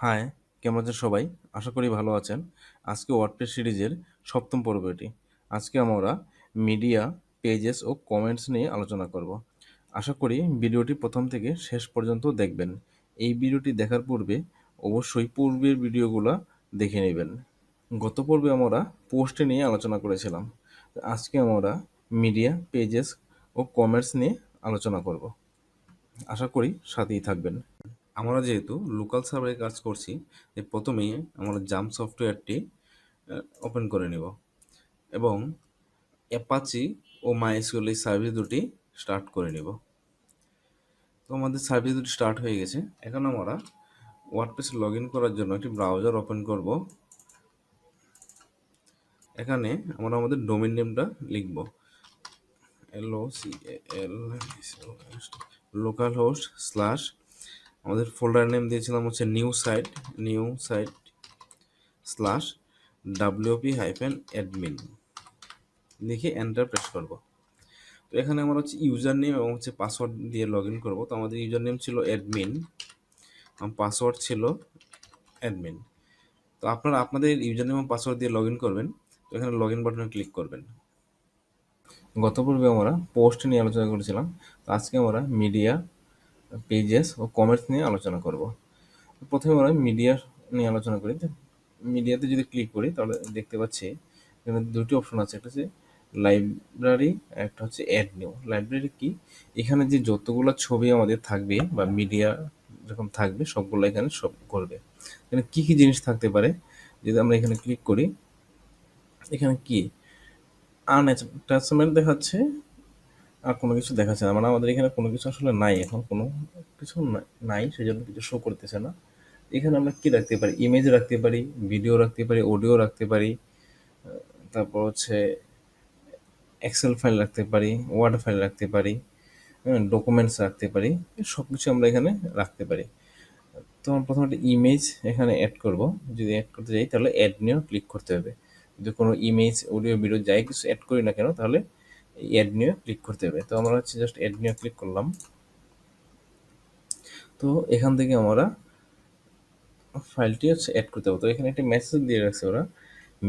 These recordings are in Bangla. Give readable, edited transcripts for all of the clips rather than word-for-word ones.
হাই, কেমন আছেন সবাই? আশা করি ভালো আছেন। আজকে ওয়ার্ডপ্রেস সিরিজের ৭ম পর্ব এটি। আজকে আমরা মিডিয়া, পেজেস ও কমেন্টস নিয়ে আলোচনা করব। আশা করি ভিডিওটি প্রথম থেকে শেষ পর্যন্ত দেখবেন। এই ভিডিওটি দেখার পূর্বে অবশ্যই পূর্বের ভিডিওগুলো দেখে নেবেন। গত পর্বে আমরা পোস্ট নিয়ে আলোচনা করেছিলাম। আজকে আমরা মিডিয়া, পেজেস ও কমেন্টস নিয়ে আলোচনা করব। আশা করি সাথেই থাকবেন। আমরা যেহেতু লোকাল সার্ভারে কাজ করছি, তাই প্রথমেই আমরা জাম্প সফটওয়্যারটি ওপেন করে নেব এবং অ্যাপাচি ও মাইএসকিউএল এই সার্ভিস দুটি স্টার্ট করে নেব। তো আমাদের সার্ভিস দুটি স্টার্ট হয়ে গেছে। এখন আমরা ওয়ার্ডপ্রেসে লগ ইন করার জন্য একটি ব্রাউজার ওপেন করব। এখানে আমরা আমাদের ডোমেইন নেমটা লিখব, লোকাল হোস্ট স্ল্যাশ, আমাদের ফোল্ডার নেম দিয়েছিলাম হচ্ছে নিউ সাইট স্ল্যাশ wp-admin লিখে এন্টার প্রেস করব। তো এখানে আমরা হচ্ছে ইউজার নেম এবং হচ্ছে পাসওয়ার্ড দিয়ে লগ ইন করবো। তো আমাদের ইউজার নেম ছিল অ্যাডমিন, পাসওয়ার্ড ছিল অ্যাডমিন। তো আপনারা আপনাদের ইউজার নেম এবং পাসওয়ার্ড দিয়ে লগ ইন করবেন। তো এখানে লগ ইন বাটনে ক্লিক করবেন। গত পর্বে আমরা পোস্ট নিয়ে আলোচনা করেছিলাম। তো আজকে আমরা মিডিয়া, পেজেস ও কমেন্টস নিয়ে আলোচনা করব। প্রথমে আমরা মিডিয়া নিয়ে আলোচনা করি। মিডিয়াতে যদি ক্লিক করি তাহলে দেখতে পাচ্ছি এখানে দুটি অপশন আছে, একটা হচ্ছে লাইব্রেরি, একটা হচ্ছে অ্যাড নিউ। লাইব্রেরি কি? এখানে যে যতগুলো ছবি আমাদের থাকবে বা মিডিয়া যখন থাকবে সবগুলো এখানে সব করবে। এখানে কি কি জিনিস থাকতে পারে যদি আমরা এখানে ক্লিক করি, এখানে কি আনঅ্যাটাচমেন্ট দেখাচ্ছে আর কোনো কিছু দেখাচ্ছে না, মানে আমাদের এখানে কোনো কিছু আসলে নাই, এখন কোনো কিছু নাই, সেজন্য কিছু শো করতেছে না। এখানে আমরা কি রাখতে পারি? ইমেজ রাখতে পারি, ভিডিও রাখতে পারি, অডিও রাখতে পারি, তারপর হচ্ছে এক্সেল ফাইল রাখতে পারি, ওয়ার্ড ফাইল রাখতে পারি, ডকুমেন্টস রাখতে পারি, সব কিছু আমরা এখানে রাখতে পারি। তো আমরা প্রথমে একটা ইমেজ এখানে অ্যাড করব। যদি অ্যাড করতে যাই তাহলে অ্যাড নিয়ে ক্লিক করতে হবে। যদি কোনো ইমেজ, অডিও, ভিডিও যাই কিছু অ্যাড করি না কেন তাহলে অ্যাড নিয়ে ক্লিক করতে হবে। তো আমরা হচ্ছে জাস্ট অ্যাড নিয়ে ক্লিক করলাম। তো এখান থেকে আমরা ফাইলটি হচ্ছে অ্যাড করতে হবে। তো এখানে একটা মেসেজ দিয়ে রাখছে ওরা,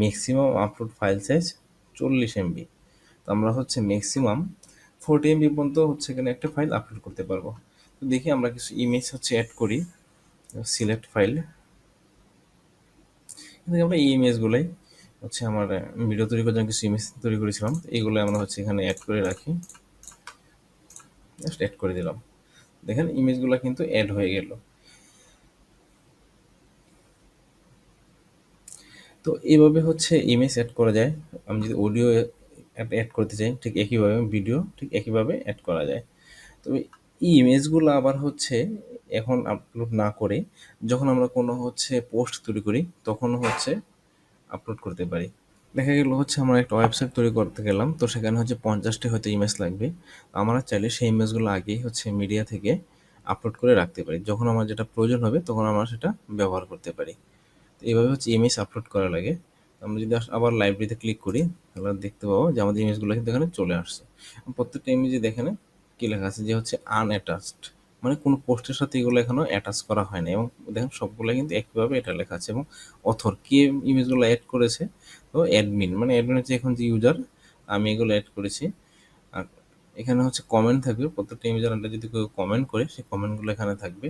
maximum upload file size 40 MB। তো আমরা হচ্ছে ম্যাক্সিমাম 40 MB পর্যন্ত হচ্ছে এখানে একটা ফাইল আপলোড করতে পারবো। তো দেখি আমরা কিছু ইমেজ হচ্ছে অ্যাড করি, সিলেক্ট ফাইল। কিন্তু আমরা এই ইমেজগুলোই হচ্ছে আমার ভিডিও তৈরি করার জন্য কিছু ইমেজ তৈরি করেছিলাম, এইগুলো আমরা হচ্ছে এখানে অ্যাড করে রাখি। জাস্ট অ্যাড করে দিলাম। দেখেন ইমেজগুলো কিন্তু অ্যাড হয়ে গেল। তো এইভাবে হচ্ছে ইমেজ অ্যাড করা যায়। আমি যদি অডিও অ্যাড করতে চাই ঠিক একইভাবে, ভিডিও ঠিক একইভাবে অ্যাড করা যায়। তবে এই ইমেজগুলো আবার হচ্ছে এখন আপলোড না করে যখন আমরা কোনো হচ্ছে পোস্ট তৈরি করি তখন হচ্ছে আপলোড করতে পারি। দেখা গেল হচ্ছে আমরা একটা ওয়েবসাইট তৈরি করতে গেলাম, তো সেখানে হচ্ছে 50টি হয়তো ইমেজ লাগবে। আমরা চাইলে সেই ইমেজগুলো আগেই হচ্ছে মিডিয়া থেকে আপলোড করে রাখতে পারি, যখন আমার যেটা প্রয়োজন হবে তখন আমরা সেটা ব্যবহার করতে পারি। তো এইভাবে হচ্ছে ইমেজ আপলোড করা লাগে। আমরা যদি আবার লাইব্রেরিতে ক্লিক করি তাহলে দেখতে পাবো যে আমাদের ইমেজগুলো কিন্তু এখানে চলে আসছে। প্রত্যেকটা ইমেজে দেখেন কি লেখা আছে যে হচ্ছে আনঅ্যাটাচড, মানে কোনো পোস্টের সাথে এগুলো এখনো অ্যাটাচ করা হয় না। এবং দেখেন সবগুলো কিন্তু একইভাবে এটা লেখা আছে এবং অথর কে ইমেজগুলো অ্যাড করেছে, তো অ্যাডমিন, মানে অ্যাডমিন হচ্ছে এখন যে ইউজার, আমি এগুলো অ্যাড করেছি। আর এখানে হচ্ছে কমেন্ট থাকবে, প্রত্যেকটা ইমেজের আন্ডারে যদি কেউ কমেন্ট করে সেই কমেন্টগুলো এখানে থাকবে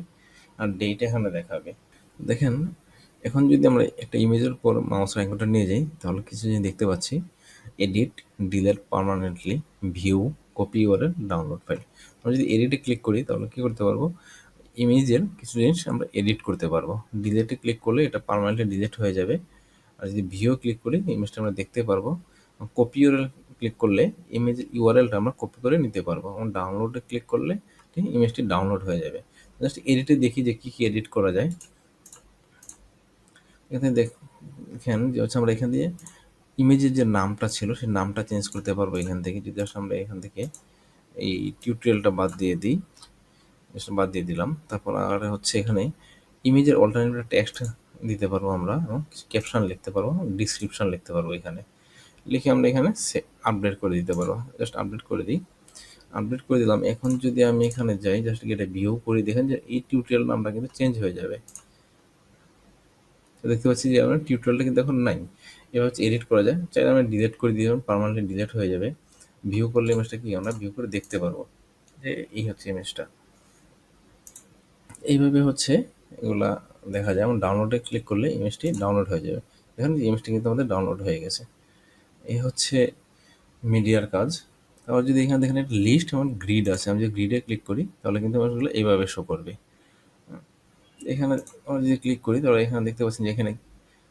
আর ডেট এখানে দেখাবে। দেখেন এখন যদি আমরা একটা ইমেজের উপর মাউস আইকনটা নিয়ে যাই তাহলে কিছু জিনিস দেখতে পাচ্ছি, edit, delete permanently, view, copy URL, download file. আমরা যদি এডিটে ক্লিক করি তাহলে কী করতে পারবো, ইমেজের কিছু জিনিস আমরা এডিট করতে পারবো। ডিলিটে ক্লিক করলে এটা পার্মানেন্টলি ডিলিট হয়ে যাবে। আর যদি ভিউ ক্লিক করি ইমেজটা আমরা দেখতে পারবো। কপি ইউআরএল ক্লিক করলে ইমেজের ইউআরএলটা আমরা কপি করে নিতে পারবো। এবং ডাউনলোডে ক্লিক করলে ঠিক ইমেজটি ডাউনলোড হয়ে যাবে। জাস্ট এডিটে দেখি যে কী কী এডিট করা যায়। এখানে দেখেন যে হচ্ছে আমরা এখান দিয়ে ইমেজের যে নামটা ছিল সেই নামটা চেঞ্জ করতে পারবো এখান থেকে। যদি আসলে আমরা এখান থেকে এই টিউটোরিয়ালটা বাদ দিয়ে দিই, বাদ দিয়ে দিলাম, তারপর আর হচ্ছে এখানে ইমেজের অল্টারনেটিভ টেক্সট দিতে পারবো আমরা, এবং ক্যাপশন লিখতে পারবো, ডিসক্রিপশন লিখতে পারবো। এখানে লিখে আমরা এখানে আপডেট করে দিতে পারবো। জাস্ট আপডেট করে দিই, আপডেট করে দিলাম। এখন যদি আমি এখানে যাই জাস্ট এটা ভিউ করি, দেখেন যে এই টিউটোরিয়াল নামটা কিন্তু চেঞ্জ হয়ে যাবে। তো দেখতে পাচ্ছি যে আমার টিউটোরিয়ালটা কিন্তু এখন নাই। এবার হচ্ছে এডিট করা যায়, চাইলে আমরা ডিলিট করে দিয়ে পার্মানেন্টলি ডিলিট হয়ে যাবে। ভিউ করলে ইমেজটা কি আমরা ভিউ করে দেখতে পারবো যে এই হচ্ছে ইমেজটা। এইভাবে হচ্ছে এগুলা দেখা যায়। আমরা ডাউনলোডে ক্লিক করলে ইমেজটি ডাউনলোড হয়ে যাবে। দেখেন ইমেজটি কিন্তু আমাদের ডাউনলোড হয়ে গেছে। এই হচ্ছে মিডিয়ার কাজ। আবার যদি এখানে দেখেন একটা লিস্ট এবং গ্রিড আছে, আমি যদি গ্রিডে ক্লিক করি তাহলে কিন্তু আমাগুলো এইভাবে শো করবে। এখানে আমরা যদি ক্লিক করি তাহলে এখানে দেখতে পাচ্ছেন যে এখানে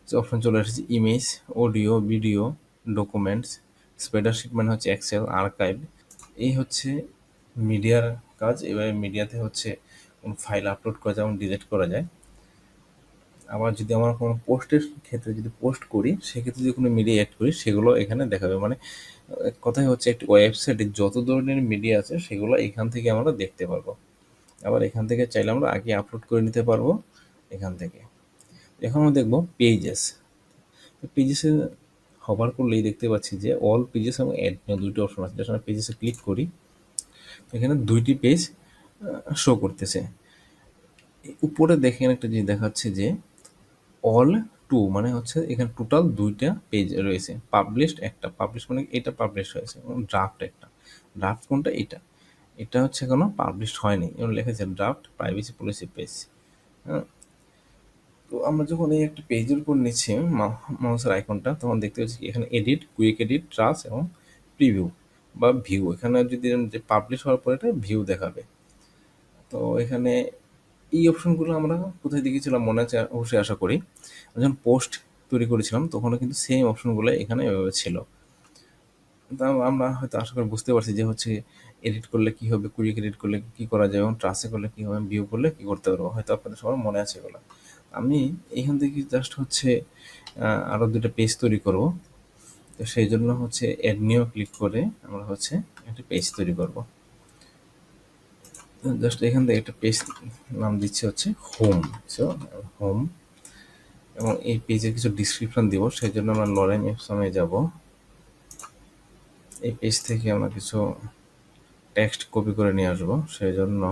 যে অপশন চলে এসেছে ইমেজ, অডিও, ভিডিও, ডকুমেন্টস, স্প্রেডারশিট মানে হচ্ছে এক্সেল, আর্কাইভ। এই হচ্ছে মিডিয়ার কাজ। এবারে মিডিয়াতে হচ্ছে কোন ফাইল আপলোড করা যায় এবং ডিলিট করা যায়। আবার যদি আমরা কোনো পোস্টের ক্ষেত্রে যদি পোস্ট করি, সেক্ষেত্রে যদি কোনো মিডিয়া অ্যাড করি সেগুলো এখানে দেখাবে। মানে কথাই হচ্ছে একটি ওয়েবসাইটে যত ধরনের মিডিয়া আছে সেগুলো এখান থেকে আমরা দেখতে পারবো। আবার এখান থেকে চাইলে আমরা আগে আপলোড করে নিতে পারবো এখান থেকে। এখন আমরা দেখবো পেজেস। পেজেসে হবার করলেই দেখতে পাচ্ছি যে অল পেজেস এবং অ্যাড নিয়ে দুইটি অপশন আছে। যখন আমরা পেজেসে ক্লিক করি এখানে দুইটি পেজ শো করতেছে। উপরে দেখেন একটা জিনিস দেখাচ্ছে যে অল টু মানে হচ্ছে এখানে টোটাল দুইটা পেজ রয়েছে। পাবলিশড একটা, পাবলিশ মানে এটা পাবলিশ হয়েছে, এবং ড্রাফট একটা। ড্রাফট কোনটা? এটা। এটা হচ্ছে এখনো পাবলিশ হয়নি, এবং লেখা ড্রাফট প্রাইভেসি পলিসি পেজ। হ্যাঁ, তো আমরা যখন এই একটা পেজের উপর নিচ্ছি মাউসের আইকনটা, তখন দেখতে পাচ্ছি এখানে এডিট, কুইক এডিট, ট্রাস এবং প্রিভিউ বা ভিউ। এখানে যদি যে পাবলিশ হওয়ার পরে এটা ভিউ দেখাবে। তো এখানে এই অপশনগুলো আমরা কোথায় দেখেছিলাম মনে আছে? অবশ্যই আশা করি যখন পোস্ট তৈরি করেছিলাম তখনও কিন্তু সেম অপশনগুলো এখানে এভাবে ছিল। তা আমরা হয়তো আশা করি বুঝতে পারছি যে হচ্ছে এডিট করলে কি হবে, কুইক এডিট করলে কি করা যায়, এবং ট্রাসে করলে কি হবে, ভিউ করলে কি করতে পারবো। হয়তো আপনাদের সবার মনে আছে এগুলো। আমি এখান থেকে জাস্ট হচ্ছে আরও দুটো পেজ তৈরি করব। তো সেই জন্য হচ্ছে অ্যাড নিউ ক্লিক করে আমরা হচ্ছে একটা পেজ তৈরি করব। জাস্ট এখান থেকে একটা পেজ নাম দিচ্ছি হচ্ছে হোম। সো হোম, এবং এই পেজের কিছু ডিসক্রিপশন দিব। সেই জন্য আমরা লরেন এপসনে যাব। এই পেজ থেকে আমরা কিছু টেক্সট কপি করে নিয়ে আসবো। সেই জন্য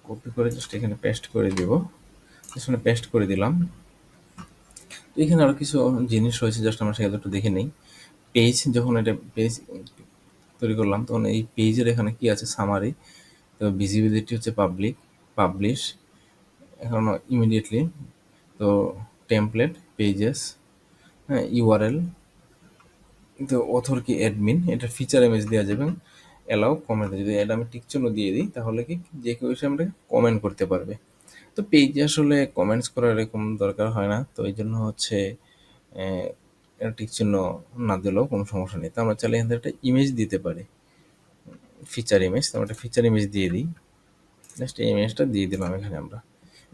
কপি করে জাস্ট এখানে পেস্ট করে দিব। এখানে পেস্ট করে দিলাম। তো এখানে আরও কিছু জিনিস রয়েছে, জাস্ট আমরা সেগুলো একটু দেখে নিই। পেজ, যখন এটা পেজ তৈরি করলাম তখন এই পেজের এখানে কি আছে? সামারি। তো ভিজিবিলিটি হচ্ছে পাবলিক, পাবলিশ, এখন ইমিডিয়েটলি, তো টেমপ্লেট, পেজেস, হ্যাঁ, ইউআরএল, তো অথর কি অ্যাডমিন, এটা ফিচার ইমেজ দেওয়া যাবে। অ্যালাউ কমেন্ট, যদি এটা আমি টিক চিহ্ন দিয়ে দিই তাহলে কি যে কেউ এসে আমরা কমেন্ট করতে পারবে। তো পেজে আসলে কমেন্টস করার এরকম দরকার হয় না, তো এই জন্য হচ্ছে এটা টিক চিহ্ন না দিলেও কোনো সমস্যা নেই। তো আমরা চাইলে এখান থেকে একটা ইমেজ দিতে পারি, ফিচার ইমেজ। তো আমরা একটা ফিচার ইমেজ দিয়ে দিই। জাস্ট এই ইমেজটা দিয়ে দিলাম এখানে আমরা।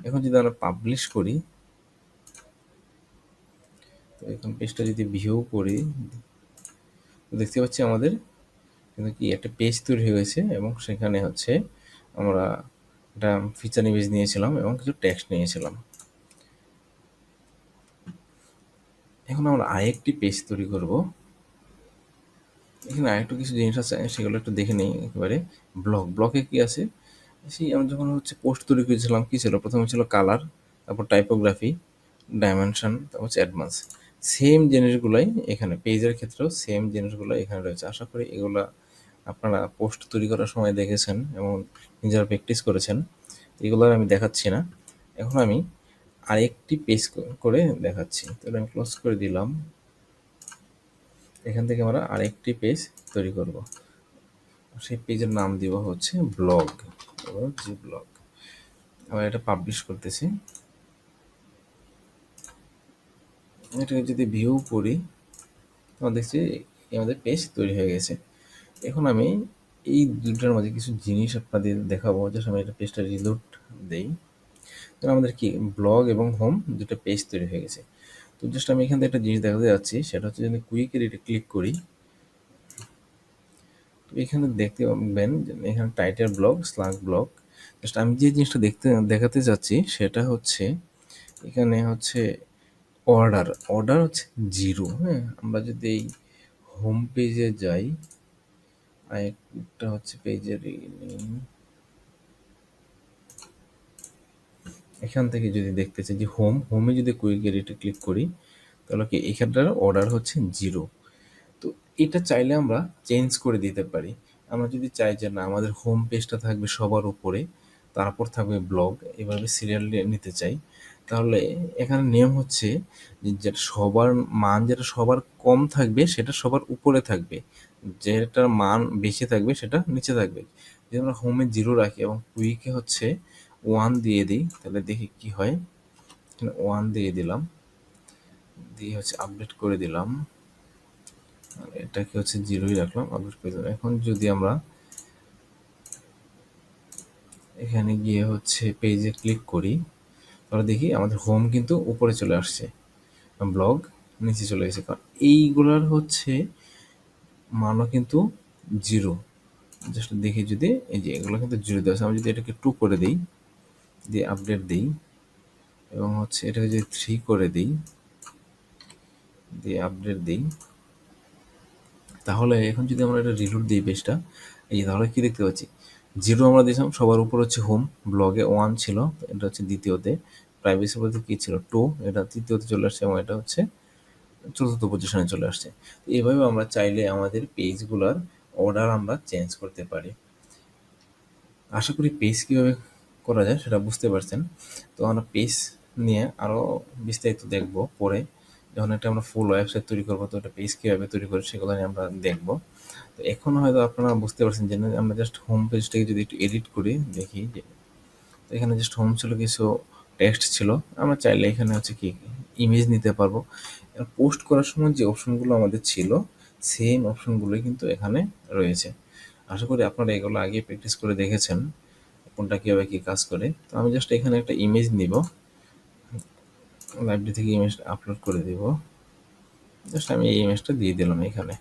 এখন যদি আমরা পাবলিশ করি, তো এখন পেজটা যদি ভিউ করি দেখতে পাচ্ছি আমাদের কিন্তু কি একটা পেজ তৈরি হয়ে গেছে, এবং সেখানে হচ্ছে আমরা একটা ফিচার ইমেজ নিয়েছিলাম এবং কিছু টেক্সট নিয়েছিলাম। এখন আমরা আরেকটি পেজ তৈরি করব। এখানে আরেকটু কিছু জিনিস আছে, সেগুলো একটু দেখে নিই একেবারে। ব্লকে কি আছে? সেই আমরা যখন হচ্ছে পোস্ট তৈরি করেছিলাম কি ছিল? প্রথমে ছিল কালার, তারপর টাইপোগ্রাফি, ডাইমেনশন, তারপর হচ্ছে অ্যাডভান্স। সেম জিনিসগুলোই এখানে পেজের ক্ষেত্রেও সেম জিনিসগুলো এখানে রয়েছে। আশা করি এগুলা আপনারা পোস্ট তৈরি করার সময় দেখেছেন এবং নিজেরা প্র্যাকটিস করেছেন। এগুলো আর আমি দেখাচ্ছি না। এখন আমি আরেকটি পেজ করে দেখাচ্ছি। তাহলে আমি ক্লোজ করে দিলাম। এখান থেকে আমরা আরেকটি পেজ তৈরি করব। সেই পেজের নাম দিব হচ্ছে ব্লগ, জি ব্লগ। আমরা এটা পাবলিশ করতেছি। এটাকে যদি ভিউ করি আমরা দেখছি আমাদের পেজ তৈরি হয়ে গেছে। এখন আমি এই দুটার মাঝে কিছু জিনিস আপনাদের দেখাবো। জাস্ট আমি এটা পেজটা রিলোড দেই। তাহলে আমাদের কি ব্লগ এবং হোম দুটো পেজ তৈরি হয়ে গেছে। তো জাস্ট আমি এখান থেকে একটা জিনিস দেখাতে যাচ্ছি, সেটা হচ্ছে যদি কুইক এডিটে ক্লিক করি, তো এখানে দেখতে পাবেন এখানে title blog, slug blog. Just আমি যে জিনিসটা দেখাতে চাচ্ছি সেটা হচ্ছে এখানে হচ্ছে অর্ডার হচ্ছে 0। হ্যাঁ, আমরা যদি এই হোম পেজে যাই, আরেকটা হচ্ছে পেজের এখান থেকে যদি দেখতে চাই যে হোমে যদি কুইক এডিটে ক্লিক করি তাহলে কি এখানটার অর্ডার হচ্ছে 0। তো এটা চাইলে আমরা চেঞ্জ করে দিতে পারি। আমরা যদি চাই যে না আমাদের হোম পেজটা থাকবে সবার উপরে, তারপর থাকবে ব্লগ, এভাবে সিরিয়াল নিতে চাই, তাহলে এখানে নিয়ম হচ্ছে যে যেটা সবার মান যেটা সবার কম থাকবে সেটা সবার উপরে থাকবে, যেটার মান বেশি থাকবে সেটা নিচে থাকবে। যদি আমরা হোমে 0 রাখি এবং কুইকে হচ্ছে 1 দিয়ে দিই তাহলে দেখি কি হয়। 1 দিয়ে দিলাম, দিয়ে হচ্ছে আপডেট করে দিলাম, এটাকে হচ্ছে 0ই রাখলাম, আপডেট করে দিলাম। এখন যদি আমরা এখানে গিয়ে হচ্ছে পেজে ক্লিক করি তাহলে দেখি আমাদের হোম কিন্তু উপরে চলে আসছে, ব্লগ নিচে চলে গেছে, কারণ এইগুলার হচ্ছে মানও কিন্তু 0। জাস্ট দেখি যদি এই যে এগুলো কিন্তু 0 দেওয়া আছে, আমি যদি এটাকে 2 করে দিই, দিয়ে আপডেট দিই এবং হচ্ছে এটাকে যদি 3 করে দিই, দিয়ে আপডেট দিই, তাহলে এখন যদি আমরা এটা রিলোড দিই পেজটা, এই তাহলে কি দেখতে পাচ্ছি 0 আমরা দিয়েছিলাম, সবার উপর হচ্ছে হোম, ব্লগে 1 ছিল, এটা হচ্ছে দ্বিতীয়তে, প্রাইভেসি বলতে কি ছিল 2, এটা তৃতীয়তে চলে আসছে এবং এটা হচ্ছে চতুর্থ পজিশনে চলে আসছে। এইভাবে আমরা চাইলে আমাদের পেজগুলোর অর্ডার আমরা চেঞ্জ করতে পারি। আশা করি পেজ কীভাবে করা যায় সেটা বুঝতে পারছেন। তো আমরা পেজ নিয়ে আরও বিস্তারিত দেখব পরে, যখন একটা আমরা ফুল ওয়েবসাইট তৈরি করবো, তো একটা পেজ কীভাবে তৈরি করি সেগুলো নিয়ে আমরা দেখব। তো এখন হয়তো আপনারা বুঝতে পারছেন যে আমরা জাস্ট হোম পেজটাকে যদি একটু এডিট করি দেখি যে, তো এখানে জাস্ট হোম ছিল, কিছু টেক্সট ছিল, আমরা চাইলে এখানে হচ্ছে কি ইমেজ নিতে পারবো। পোস্ট করার সময় যে অপশনগুলো আমাদের ছিল সেম অপশনগুলোই কিন্তু এখানে রয়েছে। আশা করি আপনারা এগুলো আগে প্র্যাকটিস করে দেখেছেন কোনটা কীভাবে কী কাজ করে। তো আমি জাস্ট এখানে একটা ইমেজ নিব, লাইব্রেরি থেকে ইমেজটা আপলোড করে দিব, জাস্ট আমি এই ইমেজটা দিয়ে দিলাম এখানে,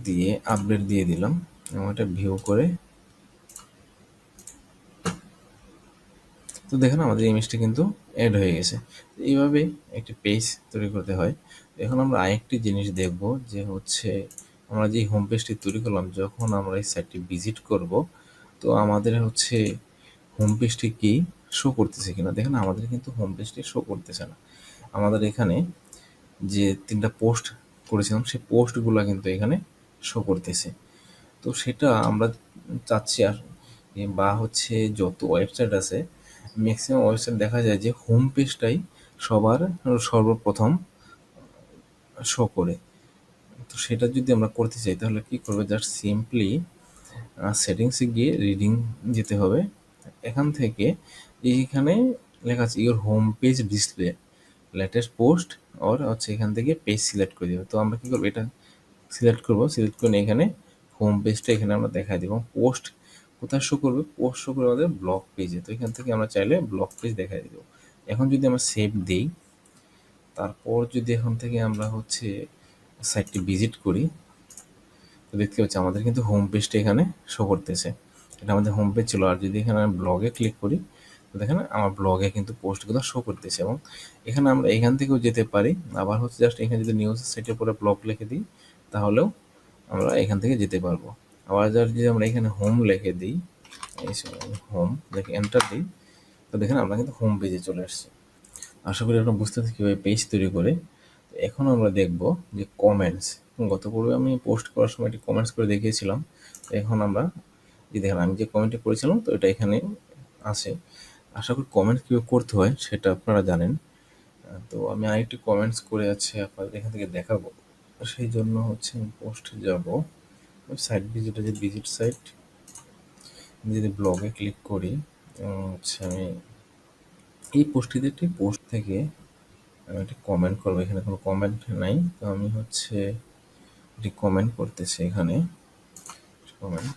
দিয়ে আপডেট দিয়ে দিলাম এবং এটা ভিউ করে, তো দেখেন আমাদের ইমেজটা কিন্তু অ্যাড হয়ে গেছে। এইভাবে একটি পেজ তৈরি করতে হয়। এখন আমরা আরেকটি জিনিস দেখব যে হচ্ছে আমরা যে হোম পেজটি তৈরি করলাম, যখন আমরা এই সাইটটি ভিজিট করব তো আমাদের হচ্ছে হোম পেজটি কি শো করতেছে কিনা। দেখেন আমাদের কিন্তু হোম পেজটি শো করতেছে না, আমাদের এখানে যে 3টা পোস্ট করেছিলাম সেই পোস্টগুলো কিন্তু এখানে শো করতেছে। তো সেটা আমরা চাচ্ছি আর বা হচ্ছে যত ওয়েবসাইট আছে ম্যাক্সিমাম ওয়েবসাইট দেখা যায় যে হোম পেজটাই সবার সর্বপ্রথম শো করে। তো সেটা যদি আমরা করতে চাই তাহলে কি করবে, জাস্ট সিম্পলি সেটিংসে গিয়ে রিডিং যেতে হবে, এখান থেকে এইখানে লেখা আছে your home page display latest post, ওর হচ্ছে এখান থেকে পেজ সিলেক্ট করে দেবে। তো আমরা কী করবো, এটা সিলেক্ট করবো, সিলেক্ট করে এখানে হোম পেজটা এখানে আমরা দেখাই দেবো। পোস্ট কোথায় শো করবে, পোস্ট শো করবে আমাদের ব্লগ পেজে, তো এখান থেকে আমরা চাইলে ব্লগ পেজ দেখাই দেবো। এখন যদি আমরা সেভ দিই, তারপর যদি এখান থেকে আমরা হচ্ছে সাইটটি ভিজিট করি, তো দেখতে পাচ্ছি আমাদের কিন্তু হোম পেজটা এখানে শো করতেছে, এটা আমাদের হোম পেজ ছিল। আর যদি এখানে আমি ব্লগে ক্লিক করি তো দেখেন আমার ব্লগে কিন্তু পোস্টগুলো শো করতেছে, এবং এখানে আমরা এখান থেকেও যেতে পারি। আবার হচ্ছে জাস্ট এখানে যদি নিউজ সাইটের পরে ব্লগ লিখে দিই তাহলেও আমরা এখান থেকে যেতে পারবো। আবার যদি আমরা এখানে হোম লিখে দিই, হোম লিখে এন্টার দিই, তো দেখেন আমরা কিন্তু হোম পেজে চলে আসছি। আশা করি আপনারা বুঝতে পারছেন কীভাবে পেজ তৈরি করে। তো এখন আমরা দেখব যে কমেন্টস, গত পর্বে আমি পোস্ট করার সময় একটি কমেন্টস করে দেখিয়েছিলাম। তো এখন আমরা যে দেখেন আমি যে কমেন্টটি করেছিলাম তো এটা এখানে আছে। আশা করি কমেন্ট কীভাবে করতে হয় সেটা আপনারা জানেন। তো আমি আরেকটি কমেন্টস করে আছে আপনাদের এখান থেকে দেখাবো, সেই জন্য হচ্ছে আমি পোস্টে যাব, সাইট ভিজিটে যে ভিজিট সাইট, যদি ব্লগে ক্লিক করি হচ্ছে আমি এই পোস্টটিতে একটি পোস্ট থেকে আমি একটি কমেন্ট করবো, এখানে কোনো কমেন্ট নাই, তো আমি হচ্ছে একটি কমেন্ট করতেছি এখানে কমেন্ট।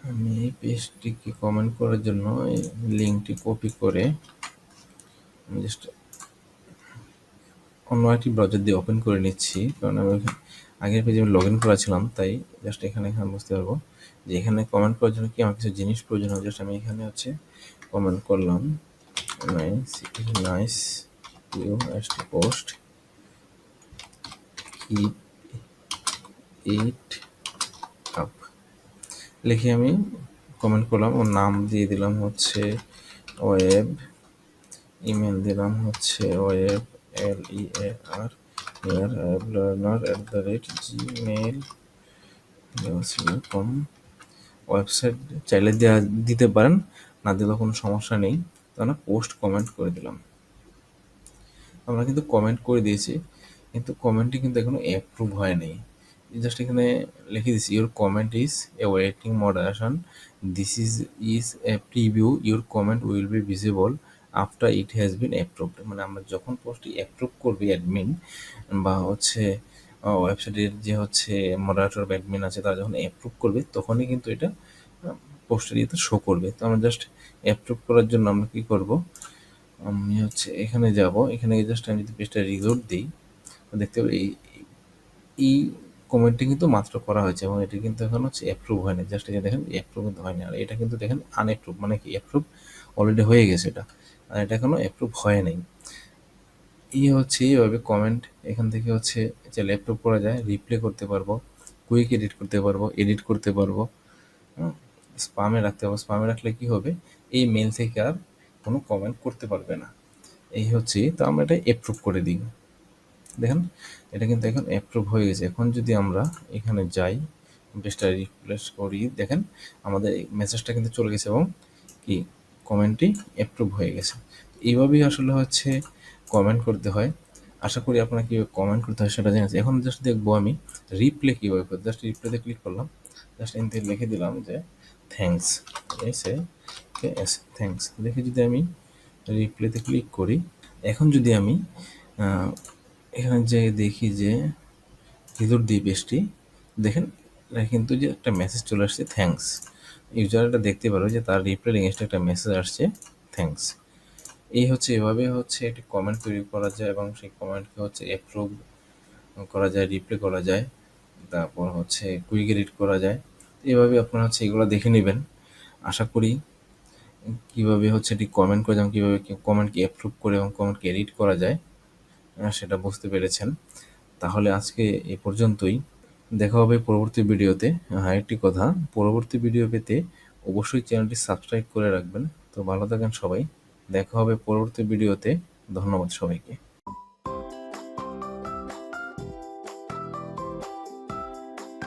আমি এই পেজটিকে কমেন্ট করার জন্য এই লিঙ্কটি কপি করে আমি জাস্ট অন্য একটি ব্রাউজার দিয়ে ওপেন করে নিচ্ছি, কারণ আমি আগের পেজে আমি লগ ইন করা ছিলাম, তাই জাস্ট এখানে বুঝতে পারবো যে এখানে কমেন্ট করার জন্য কি আমার কিছু জিনিস প্রয়োজন হয়। জাস্ট আমি এখানে হচ্ছে কমেন্ট করলাম nice, nice you post, keep it up লিখে আমি কমেন্ট করলাম, ওর নাম দিয়ে দিলাম হচ্ছে ওয়েব, ইমেল দিলাম হচ্ছে ওয়েব LEAR weblearner@gmail.com। ওয়েবসাইট চাইলে দিতে পারেন, না দিলেও কোনো সমস্যা নেই। তাহলে পোস্ট কমেন্ট করে দিলাম। আমরা কিন্তু কমেন্ট করে দিয়েছি, কিন্তু কমেন্টটি কিন্তু এখনো অ্যাপ্রুভ হয়নি। জাস্ট এখানে লিখে দিচ্ছি your comment is a waiting moderation, this is a preview, your comment will be visible after it has been approved. মানে আমরা যখন পোস্টটি অ্যাপ্রুভ করবে অ্যাডমিন বা হচ্ছে ওয়েবসাইটের যে হচ্ছে মডারেটর বা অ্যাডমিন আছে, তারা যখন অ্যাপ্রুভ করবে তখনই কিন্তু এটা পোস্টের ইয়েতে শো করবে। তো আমরা জাস্ট অ্যাপ্রুভ করার জন্য আমরা কী করব, আমি হচ্ছে এখানে যাব, এখানে জাস্ট আমি যদি পেজটা রিলোড দিই দেখতে পাবো এই কমেন্টটি কিন্তু মাত্র করা হয়েছে এবং এটি কিন্তু এখন হচ্ছে অ্যাপ্রুভ হয়নি। জাস্ট এটা দেখেন অ্যাপ্রুভ কিন্তু হয়নি, আর এটা কিন্তু দেখেন আনঅ্যাপ্রুভ, মানে কি অ্যাপ্রুভ অলরেডি হয়ে গেছে এটা, আর এটা এখনো অ্যাপ্রুভ হয় নাই। হচ্ছে এইভাবে কমেন্ট এখান থেকে হচ্ছে চাইলে অ্যাপ্রুভ করা যায়, রিপ্লে করতে পারবো, কুইক এডিট করতে পারবো, স্পামে রাখতে পারবো। স্পামে রাখলে কি হবে, এই মেল থেকে আর কোনো কমেন্ট করতে পারবে না। এই হচ্ছে, তো আমরা এটা অ্যাপ্রুভ করে দিই। দেখেন এটা কিন্তু এখন অ্যাপ্রুভ হয়ে গেছে। এখন যদি আমরা এখানে যাই, পেজটা রিফ্রেশ করি, দেখেন আমাদের মেসেজটা কিন্তু চলে গেছে এবং কি কমেন্টটি অ্যাপ্রুভ হয়ে গেছে। এইভাবেই আসলে হচ্ছে কমেন্ট করতে হয়। আশা করি আপনারা কীভাবে কমেন্ট করতে হয় সেটা জেনেছে। এখন জাস্ট দেখবো আমি রিপ্লে কীভাবে করতে। জাস্ট রিপ্লেতে ক্লিক করলাম, জাস্ট এনতে লিখে দিলাম যে থ্যাঙ্কস, থ্যাঙ্কস লিখে যদি আমি রিপ্লেতে ক্লিক করি, এখন যদি আমি এখানে যে দেখি যে ভিতর দিয়ে পেজটি দেখেন, এটা কিন্তু যে একটা মেসেজ চলে আসছে থ্যাঙ্কস। ইউজারটা দেখতে পারো যে তার রিপ্লাই এগেইনস্টে একটা মেসেজ আসছে থ্যাঙ্কস। এই হচ্ছে এভাবে হচ্ছে একটি কমেন্ট তৈরি করা যায় এবং সেই কমেন্টকে হচ্ছে অ্যাপ্রুভ করা যায়, রিপ্লাই করা যায়, তারপর হচ্ছে কুইক এডিট করা যায়। এভাবে আপনারা হচ্ছে এগুলো দেখে নেবেন। আশা করি কীভাবে হচ্ছে এটি কমেন্ট করে যেমন কীভাবে কমেন্টকে অ্যাপ্রুভ করে এবং কমেন্টকে এডিট করা যায় সেটা বুঝতে পেরেছেন। তাহলে আজকে এ পর্যন্তই, দেখা হবে পরবর্তী ভিডিওতে। আরেকটি কথা, পরবর্তী ভিডিও পেতে অবশ্যই চ্যানেলটি সাবস্ক্রাইব করে রাখবেন। তো ভালো থাকেন সবাই, দেখা হবে পরবর্তী ভিডিওতে। ধন্যবাদ সবাইকে।